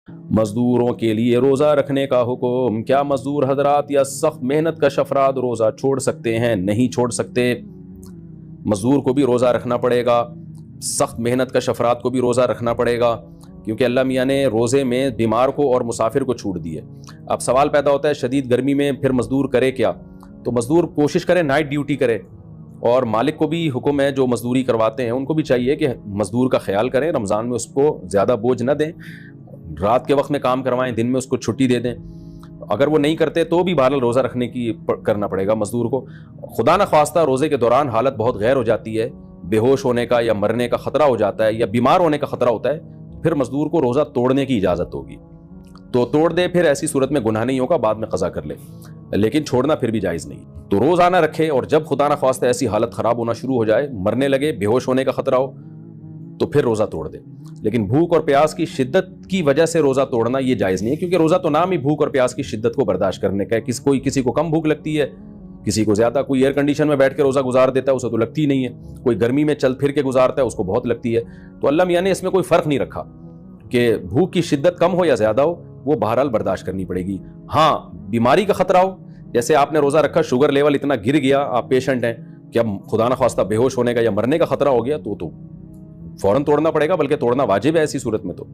مزدوروں کے لیے روزہ رکھنے کا حکم۔ کیا مزدور حضرات یا سخت محنت کش افراد روزہ چھوڑ سکتے ہیں؟ نہیں چھوڑ سکتے، مزدور کو بھی روزہ رکھنا پڑے گا، سخت محنت کش افراد کو بھی روزہ رکھنا پڑے گا، کیونکہ اللہ میاں نے روزے میں بیمار کو اور مسافر کو چھوٹ دی ہے۔ اب سوال پیدا ہوتا ہے شدید گرمی میں پھر مزدور کرے کیا؟ تو مزدور کوشش کرے نائٹ ڈیوٹی کرے، اور مالک کو بھی حکم ہے جو مزدوری کرواتے ہیں ان کو بھی چاہیے کہ مزدور کا خیال کریں، رمضان میں اس کو زیادہ بوجھ نہ دیں، رات کے وقت میں کام کروائیں، دن میں اس کو چھٹی دے دیں۔ اگر وہ نہیں کرتے تو بھی بہرحال روزہ رکھنے کی کرنا پڑے گا مزدور کو۔ خدا نہ خواستہ روزے کے دوران حالت بہت غیر ہو جاتی ہے، بے ہوش ہونے کا یا مرنے کا خطرہ ہو جاتا ہے یا بیمار ہونے کا خطرہ ہوتا ہے، پھر مزدور کو روزہ توڑنے کی اجازت ہوگی، تو توڑ دے، پھر ایسی صورت میں گناہ نہیں ہوگا، بعد میں قضا کر لے، لیکن چھوڑنا پھر بھی جائز نہیں۔ تو روزانہ رکھے، اور جب خدا نہ خواستہ ایسی حالت خراب ہونا شروع ہو جائے، مرنے لگے، بے ہوش ہونے کا خطرہ ہو، تو پھر روزہ توڑ دے۔ لیکن بھوک اور پیاس کی شدت کی وجہ سے روزہ توڑنا یہ جائز نہیں ہے، کیونکہ روزہ تو نام ہی بھوک اور پیاس کی شدت کو برداشت کرنے کا ہے۔ کسی کو کم بھوک لگتی ہے، کسی کو زیادہ، کوئی ایئر کنڈیشن میں بیٹھ کے روزہ گزار دیتا ہے اسے تو لگتی نہیں ہے، کوئی گرمی میں چل پھر کے گزارتا ہے اس کو بہت لگتی ہے۔ تو اللہ میاں نے اس میں کوئی فرق نہیں رکھا کہ بھوک کی شدت کم ہو یا زیادہ ہو، وہ بہرحال برداشت کرنی پڑے گی۔ ہاں بیماری کا خطرہ ہو، جیسے آپ نے روزہ رکھا، شوگر لیول اتنا گر گیا، آپ پیشنٹ ہیں کہ اب خدا نہ خواستہ بے ہوش ہونے کا یا مرنے کا خطرہ ہو گیا، تو فوراً توڑنا پڑے گا، بلکہ توڑنا واجب ہے ایسی صورت میں تو۔